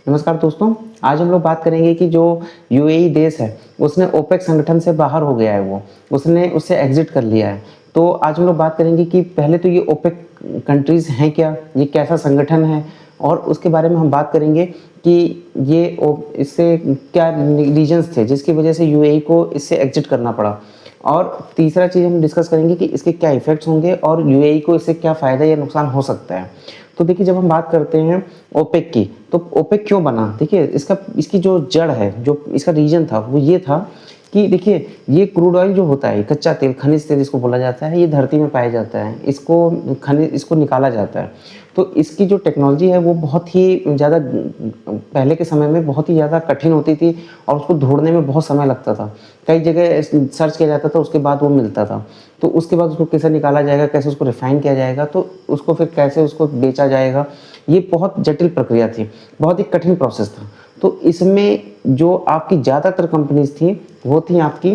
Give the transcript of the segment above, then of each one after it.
नमस्कार दोस्तों, आज हम लोग बात करेंगे कि जो यूएई देश है उसने ओपेक संगठन से बाहर हो गया है, उसने उससे एग्जिट कर लिया है। तो आज हम लोग बात करेंगे कि पहले तो ये ओपेक कंट्रीज़ हैं क्या, ये कैसा संगठन है, और उसके बारे में हम बात करेंगे कि इससे क्या रीजंस थे जिसकी वजह से यूएई को इससे एग्जिट करना पड़ा। और तीसरा चीज़ हम डिस्कस करेंगे कि इसके क्या इफ़ेक्ट्स होंगे और यूएई को इससे क्या फ़ायदा या नुकसान हो सकता है। तो देखिए, जब हम बात करते हैं ओपेक की, तो ओपेक क्यों बना? देखिए, इसकी जो जड़ है, जो इसका रीजन था वो ये था कि देखिए, ये क्रूड ऑयल जो होता है, कच्चा तेल, खनिज तेल इसको बोला जाता है, ये धरती में पाया जाता है, इसको निकाला जाता है। तो इसकी जो टेक्नोलॉजी है वो बहुत ही ज़्यादा पहले के समय में बहुत ही ज़्यादा कठिन होती थी और उसको ढूंढने में बहुत समय लगता था। कई जगह सर्च किया जाता था, उसके बाद वो मिलता था। तो उसके बाद उसको कैसे निकाला जाएगा, कैसे उसको रिफाइन किया जाएगा, तो उसको फिर कैसे उसको बेचा जाएगा, ये बहुत जटिल प्रक्रिया थी, बहुत ही कठिन प्रोसेस था। तो इसमें जो आपकी ज़्यादातर कंपनीज थी वो थी आपकी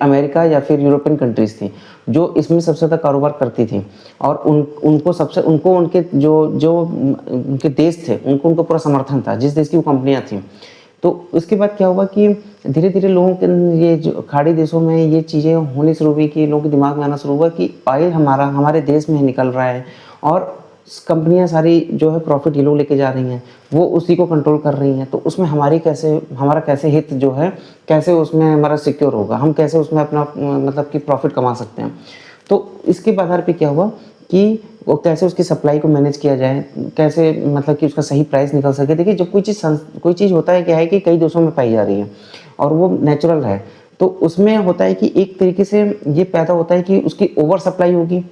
अमेरिका या फिर यूरोपियन कंट्रीज़ थी जो इसमें सबसे ज़्यादा कारोबार करती थी। और उनको उनके उनके देश थे, उनको पूरा समर्थन था जिस देश की वो कंपनियां थी। तो उसके बाद क्या हुआ कि धीरे धीरे लोगों के ये जो खाड़ी देशों में ये चीज़ें होनी शुरू हुई कि लोगों के दिमाग में आना शुरू हुआ कि ऑयल हमारे देश में निकल रहा है और कंपनियां सारी जो है प्रॉफिट ये लोग लेके जा रही हैं, वो उसी को कंट्रोल कर रही हैं। तो उसमें हमारा कैसे हित जो है, कैसे उसमें हमारा सिक्योर होगा, हम कैसे उसमें अपना मतलब कि प्रॉफिट कमा सकते हैं। तो इसके आधार पे क्या हुआ कि वो कैसे उसकी सप्लाई को मैनेज किया जाए, कैसे मतलब कि उसका सही प्राइस निकल सके। देखिए, जब कोई चीज़ होता है क्या है कि कई देशों में पाई जा रही है और वो नेचुरल है, तो उसमें होता है कि एक तरीके से ये पैदा होता है कि उसकी ओवर सप्लाई होगी,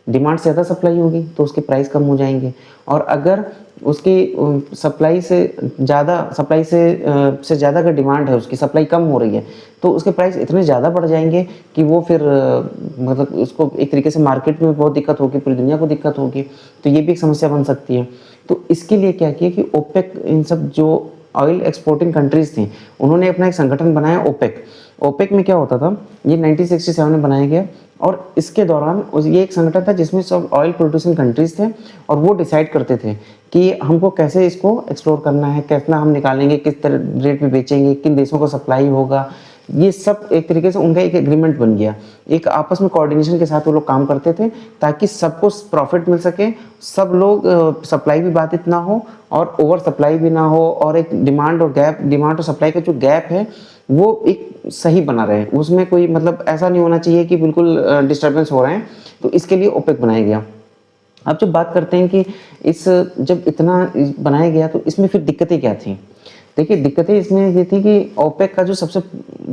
डिमांड से ज़्यादा सप्लाई होगी तो उसके प्राइस कम हो जाएंगे। और अगर उसकी सप्लाई से ज़्यादा अगर डिमांड है, उसकी सप्लाई कम हो रही है, तो उसके प्राइस इतने ज़्यादा बढ़ जाएंगे कि वो फिर मतलब उसको एक तरीके से मार्केट में बहुत दिक्कत होगी, पूरी दुनिया को दिक्कत होगी। तो ये भी एक समस्या बन सकती है। तो इसके लिए क्या किया कि ओपेक, इन सब जो ऑयल एक्सपोर्टिंग कंट्रीज़ थी, उन्होंने अपना एक संगठन बनाया ओपेक। ओपेक में क्या होता था, ये 1967 में बनाया गया और इसके दौरान ये एक संगठन था जिसमें सब ऑयल प्रोड्यूसिंग कंट्रीज थे और वो डिसाइड करते थे कि हमको कैसे इसको एक्सप्लोर करना है, कैसे हम निकालेंगे, किस तरह रेट पे बेचेंगे, किन देशों को सप्लाई होगा। ये सब एक तरीके से उनका एक एग्रीमेंट बन गया। एक आपस में कोऑर्डिनेशन के साथ वो लोग काम करते थे ताकि सबको प्रॉफिट मिल सके, सब लोग सप्लाई भी बाधित ना हो और ओवर सप्लाई भी ना हो, और एक डिमांड और सप्लाई का जो गैप है वो एक सही बना रहे, उसमें कोई मतलब ऐसा नहीं होना चाहिए कि बिल्कुल डिस्टर्बेंस हो रहे हैं। तो इसके लिए ओपेक बनाया गया। अब जब बात करते हैं कि जब इतना बनाया गया तो इसमें फिर दिक्कतें क्या थी। देखिए, दिक्कतें इसमें ये थी कि ओपेक का जो सबसे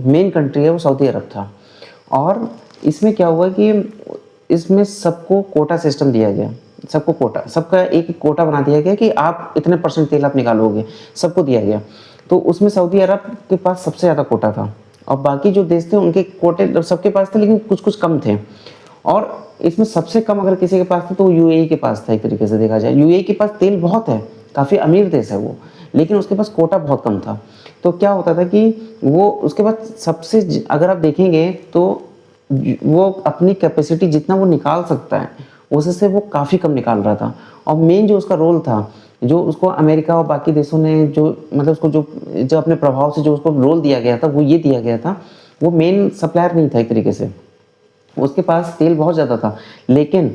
मेन कंट्री है वो सऊदी अरब था। और इसमें क्या हुआ कि इसमें सबको कोटा सिस्टम दिया गया, सबका एक कोटा बना दिया गया कि आप इतने % तेल आप निकालोगे, सबको दिया गया। तो उसमें सऊदी अरब के पास सबसे ज़्यादा कोटा था और बाकी जो देश थे उनके कोटे सबके पास थे, लेकिन कुछ कुछ कम थे। और इसमें सबसे कम अगर किसी के पास था तो यूएई के पास था। एक तरीके से देखा जाए, यूएई के पास तेल बहुत है, काफ़ी अमीर देश है वो, लेकिन उसके पास कोटा बहुत कम था। तो क्या होता था कि वो उसके बाद अगर आप देखेंगे तो वो अपनी कैपेसिटी जितना वो निकाल सकता है उससे वो काफ़ी कम निकाल रहा था। और मेन जो उसका रोल था, जो उसको अमेरिका और बाकी देशों ने जो मतलब उसको जो अपने प्रभाव से जो उसको रोल दिया गया था, वो ये दिया गया था, वो मेन सप्लायर नहीं था। एक तरीके से उसके पास तेल बहुत ज़्यादा था, लेकिन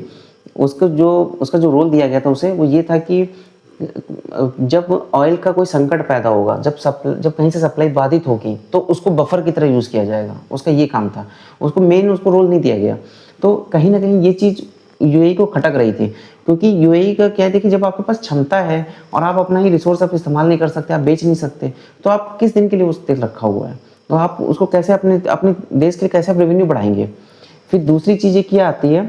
उसका जो रोल दिया गया था उसे, वो ये था कि जब ऑयल का कोई संकट पैदा होगा, जब कहीं से सप्लाई बाधित होगी, तो उसको बफर की तरह यूज़ किया जाएगा। उसका ये काम था, उसको रोल नहीं दिया गया। तो कहीं ना कहीं ये चीज़ यूएई को खटक रही थी, क्योंकि यूएई का क्या है कि जब आपके पास क्षमता है और आप अपना ही रिसोर्स आप इस्तेमाल नहीं कर सकते, आप बेच नहीं सकते, तो आप किस दिन के लिए उस तेल रखा हुआ है, तो आप उसको कैसे अपने देश के लिए कैसे आप रेवेन्यू बढ़ाएंगे। फिर दूसरी चीज़ क्या आती है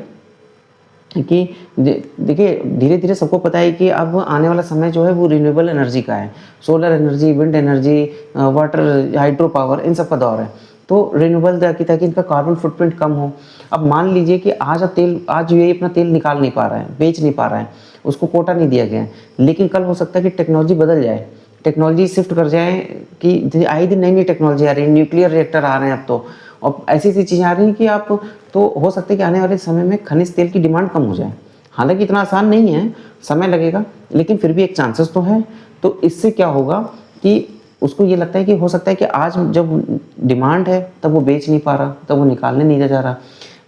कि देखिए, धीरे धीरे सबको पता है कि अब आने वाला समय जो है वो रिन्यूएबल एनर्जी का है। Solar energy, wind energy, water, hydro power, इन सब का दौर है। तो रिन्यूएबल ताकि इनका कार्बन फुटप्रिंट कम हो। अब मान लीजिए कि आज ये अपना तेल निकाल नहीं पा रहा है, बेच नहीं पा रहा है, उसको कोटा नहीं दिया गया है, लेकिन कल हो सकता है कि टेक्नोलॉजी बदल जाए, टेक्नोलॉजी शिफ्ट कर जाए कि आए दिन नई नई टेक्नोलॉजी आ रही है, न्यूक्लियर रिएक्टर आ रहे हैं अब तो, और ऐसी ऐसी चीज़ें आ रही हैं कि आप तो हो सकता है कि आने वाले समय में खनिज तेल की डिमांड कम हो जाए। हालांकि इतना आसान नहीं है, समय लगेगा, लेकिन फिर भी एक चांसेस तो है। तो इससे क्या होगा कि उसको ये लगता है कि हो सकता है कि आज जब डिमांड है तब वो बेच नहीं पा रहा, तब वो निकालने नहीं जा रहा,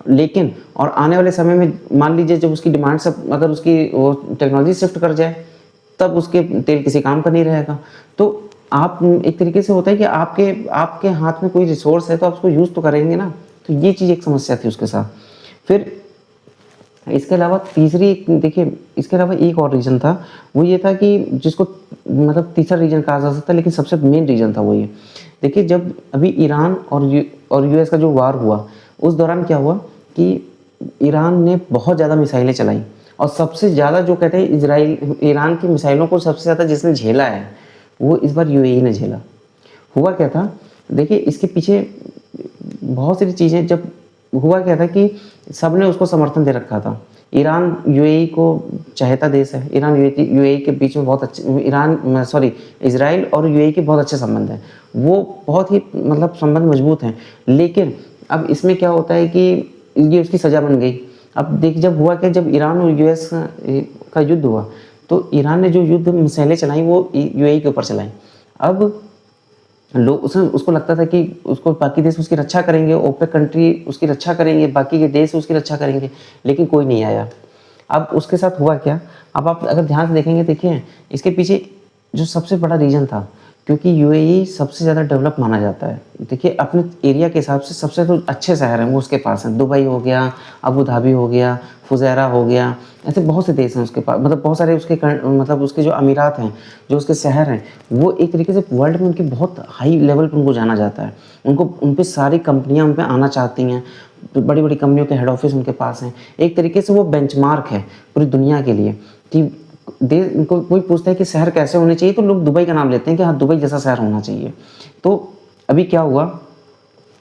लेकिन और आने वाले समय में मान लीजिए जब उसकी डिमांड सब अगर उसकी वो टेक्नोलॉजी शिफ्ट कर जाए, तब उसके तेल किसी काम का नहीं रहेगा। तो आप एक तरीके से होता है कि आपके आपके हाथ में कोई रिसोर्स है तो आप उसको यूज़ तो करेंगे ना। तो ये चीज़ एक समस्या थी उसके साथ। फिर इसके अलावा तीसरी देखिए, इसके अलावा एक और रीज़न था, वो ये था कि जिसको मतलब तीसरा रीज़न कहा जा सकता है, लेकिन सबसे मेन रीज़न था वो ये। देखिए जब अभी ईरान और यूएस का जो वार हुआ, उस दौरान क्या हुआ कि ईरान ने बहुत ज़्यादा मिसाइलें चलाई, और सबसे ज़्यादा जो कहते हैं इजराइल ईरान की मिसाइलों को सबसे ज़्यादा जिसने झेला है, वो इस बार यूएई ने झेला। हुआ क्या था, देखिए इसके पीछे बहुत सारी चीज़ें, जब हुआ क्या था कि सब ने उसको समर्थन दे रखा था। ईरान यूएई को चाहता देश है, ईरान यूएई के बीच में बहुत अच्छे इजराइल और यूएई के बहुत अच्छे संबंध हैं, वो बहुत ही मतलब संबंध मजबूत हैं। लेकिन अब इसमें क्या होता है कि ये उसकी सज़ा बन गई। अब देखिए जब हुआ क्या, जब ईरान और यूएस का युद्ध हुआ, तो ईरान ने जो युद्ध मिसाइलें चलाई वो यूएई के ऊपर चलाई। अब लोग उसको लगता था कि उसको बाकी देश उसकी रक्षा करेंगे, ओपेक कंट्री उसकी रक्षा करेंगे, बाकी के देश उसकी रक्षा करेंगे, लेकिन कोई नहीं आया। अब उसके साथ हुआ क्या, अब आप अगर ध्यान से देखेंगे, देखिए इसके पीछे जो सबसे बड़ा रीज़न था, क्योंकि यूएई सबसे ज़्यादा डेवलप माना जाता है। देखिए अपने एरिया के हिसाब से सबसे तो अच्छे शहर हैं वो उसके पास हैं, दुबई हो गया, अबू धाबी हो गया, फुजैरा हो गया, ऐसे बहुत से देश हैं उसके पास, मतलब बहुत सारे उसके मतलब उसके जो अमीरात हैं, जो उसके शहर हैं, वो एक तरीके से वर्ल्ड में उनकी बहुत हाई लेवल पर उनको जाना जाता है। उनको उन पर सारी कंपनियाँ उन पर आना चाहती हैं, तो बड़ी बड़ी कंपनियों के हेड ऑफिस उनके पास हैं। एक तरीके से वो बेंचमार्क है पूरी दुनिया के लिए कि कोई पूछता है कि शहर कैसे होने चाहिए, तो लोग दुबई का नाम लेते हैं कि हाँ दुबई जैसा शहर होना चाहिए। तो अभी क्या हुआ,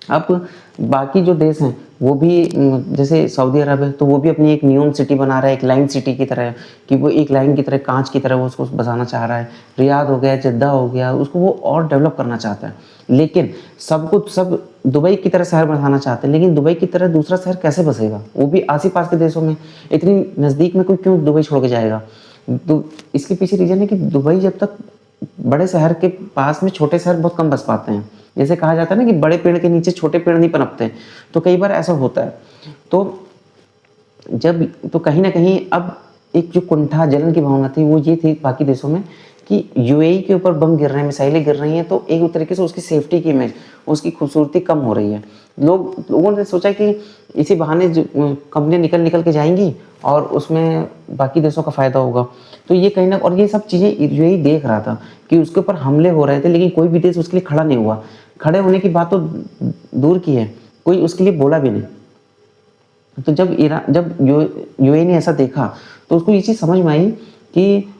अब बाकी जो देश हैं वो भी जैसे सऊदी अरब है, तो वो भी अपनी एक नियॉन सिटी बना रहा है, एक लाइन सिटी की तरह, कि वो एक लाइन की तरह, कांच की तरह वो उसको बसाना चाह रहा है। रियाद हो गया, जद्दा हो गया, उसको वो और डेवलप करना चाहता है। लेकिन सब दुबई की तरह शहर बनाना चाहते हैं, लेकिन दुबई की तरह दूसरा शहर कैसे बसेगा, वो भी आस ही पास के देशों में, इतनी नज़दीक में कोई क्यों दुबई छोड़ के जाएगा। तो इसके पीछे रीज़न है कि दुबई जब तक बड़े शहर के पास में छोटे शहर बहुत कम बस पाते हैं। जैसे कहा जाता है ना कि बड़े पेड़ के नीचे छोटे पेड़ नहीं पनपते, तो कई बार ऐसा होता है। तो कहीं ना कहीं अब एक जो कुंठा जलन की भावना थी वो ये थी बाकी देशों में कि यूएई के ऊपर बम गिर रहे हैं, मिसाइलें गिर रही हैं, तो एक तरीके से उसकी सेफ्टी की इमेज, उसकी खूबसूरती कम हो रही है। लोगों ने सोचा कि इसी बहाने कंपनियां निकल निकल के जाएंगी और उसमें बाकी देशों का फ़ायदा होगा। तो ये कहीं ना, और ये सब चीज़ें यूएई देख रहा था कि उसके ऊपर हमले हो रहे थे, लेकिन कोई भी देश उसके लिए खड़ा नहीं हुआ। खड़े होने की बात तो दूर की है, कोई उसके लिए बोला भी नहीं। तो जब यूएई ने ऐसा देखा, तो उसको ये चीज़ समझ में आई कि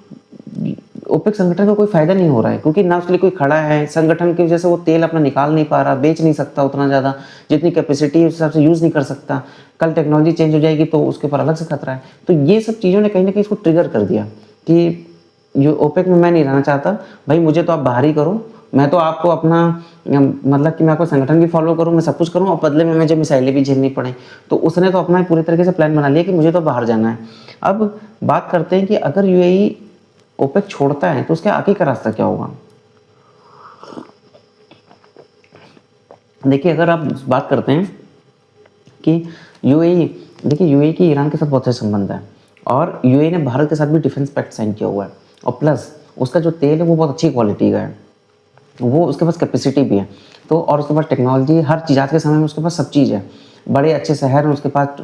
ओपेक संगठन का कोई फायदा नहीं हो रहा है, क्योंकि ना उसके लिए कोई खड़ा है। संगठन की वजह से वो तेल अपना निकाल नहीं पा रहा, बेच नहीं सकता उतना ज़्यादा, जितनी कैपेसिटी है उस हिसाब से यूज़ नहीं कर सकता। कल टेक्नोलॉजी चेंज हो जाएगी तो उसके ऊपर अलग से खतरा है। तो ये सब चीज़ों ने कहीं ना कहीं इसको ट्रिगर कर दिया कि जो ओपेक में मैं नहीं रहना चाहता भाई, मुझे तो आप बाहर ही करो, मैं तो आपको अपना मतलब कि मैं आपको संगठन भी फॉलो करूँ, मैं सब कुछ करूँ, और बदले में मुझे मिसाइलें भी झेलनी पड़े। तो उसने तो अपना पूरी तरीके से प्लान बना लिया कि मुझे तो बाहर जाना है। अब बात करते हैं कि अगर यूएई ओपेक छोड़ता है तो उसके आगे का रास्ता क्या होगा। देखिए अगर आप बात करते हैं कि यूएई, देखिए यूएई की ईरान के साथ बहुत अच्छे संबंध है, और यूएई ने भारत के साथ भी डिफेंस पैक्ट साइन किया हुआ है, और प्लस उसका जो तेल है वो बहुत अच्छी क्वालिटी का है, वो उसके पास कैपेसिटी भी है। तो और उसके पास टेक्नोलॉजी, हर चीज़ आज के समय में उसके पास सब चीज़ है, बड़े अच्छे शहर हैं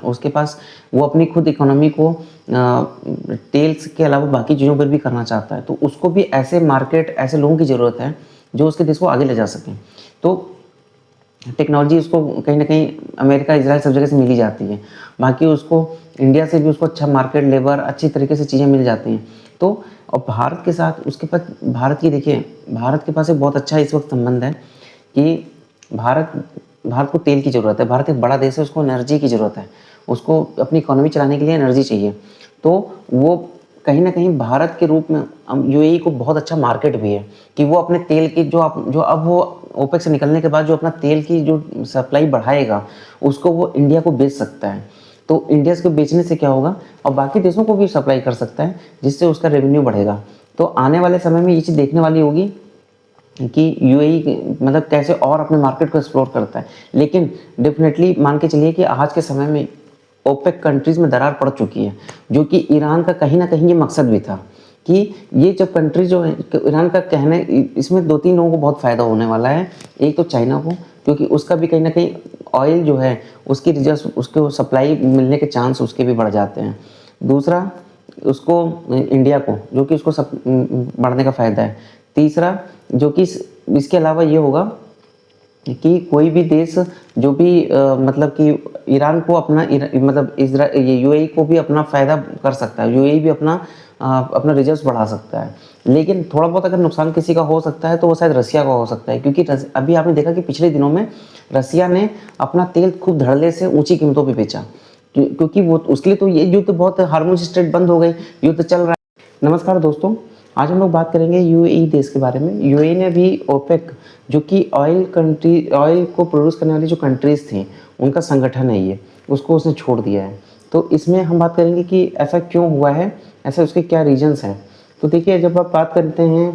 उसके पास वो अपनी खुद इकोनॉमी को तेल्स के अलावा बाकी चीज़ों पर भी करना चाहता है। तो उसको भी ऐसे मार्केट, ऐसे लोगों की ज़रूरत है जो उसके देश को आगे ले जा सकें। तो टेक्नोलॉजी उसको कहीं ना कहीं अमेरिका, इजराइल सब जगह से मिल ही जाती है, बाकी उसको इंडिया से भी उसको अच्छा मार्केट, लेबर, अच्छी तरीके से चीज़ें मिल जाती हैं। तो और भारत के साथ उसके पास, भारत की देखिए, भारत के पास एक बहुत अच्छा इस वक्त संबंध है कि भारत को तेल की ज़रूरत है। भारत एक बड़ा देश है, उसको एनर्जी की ज़रूरत है, उसको अपनी इकोनॉमी चलाने के लिए एनर्जी चाहिए। तो वो कहीं ना कहीं भारत के रूप में यूएई को बहुत अच्छा मार्केट भी है कि वो अपने तेल की जो अब वो ओपेक से निकलने के बाद जो अपना तेल की जो सप्लाई बढ़ाएगा, उसको वो इंडिया को बेच सकता है। तो इंडिया को बेचने से क्या होगा, और बाकी देशों को भी सप्लाई कर सकता है, जिससे उसका रेवेन्यू बढ़ेगा। तो आने वाले समय में ये चीज़ देखने वाली होगी कि यूएई मतलब कैसे और अपने मार्केट को एक्सप्लोर करता है। लेकिन डेफिनेटली मान के चलिए कि आज के समय में ओपेक कंट्रीज़ में दरार पड़ चुकी है, जो कि ईरान का कहीं ना कहीं ये मकसद भी था कि ये जब कंट्री जो है, ईरान का कहना है इसमें 2-3 लोगों को बहुत फ़ायदा होने वाला है। एक तो चाइना को, क्योंकि उसका भी कहीं ना कहीं ऑयल जो है उसकी रिजर्व, उसको सप्लाई मिलने के चांस उसके भी बढ़ जाते हैं। दूसरा उसको इंडिया को, जो कि उसको सब बढ़ने का फ़ायदा है। तीसरा जो कि इसके अलावा ये होगा कि कोई भी देश जो भी मतलब कि ईरान को अपना मतलब ये यूएई को भी अपना फ़ायदा कर सकता है, यूएई भी अपना रिजर्व्स बढ़ा सकता है। लेकिन थोड़ा बहुत अगर नुकसान किसी का हो सकता है तो वो शायद रसिया का हो सकता है, क्योंकि अभी आपने देखा कि पिछले दिनों में रसिया ने अपना तेल खूब धड़ल्ले से ऊंची कीमतों पे बेचा, क्योंकि वो उसके लिए तो ये युद्ध बहुत, हार्मुज स्ट्रेट बंद हो गई, युद्ध चल रहा है। नमस्कार दोस्तों, आज हम लोग बात करेंगे यूएई देश के बारे में। यूएई ने भी ओपेक, जो कि ऑयल को प्रोड्यूस करने वाली जो कंट्रीज़ थी उनका संगठन है ये, उसको उसने छोड़ दिया है। तो इसमें हम बात करेंगे कि ऐसा क्यों हुआ है, ऐसा उसके क्या रीजंस हैं। तो देखिए, जब आप बात करते हैं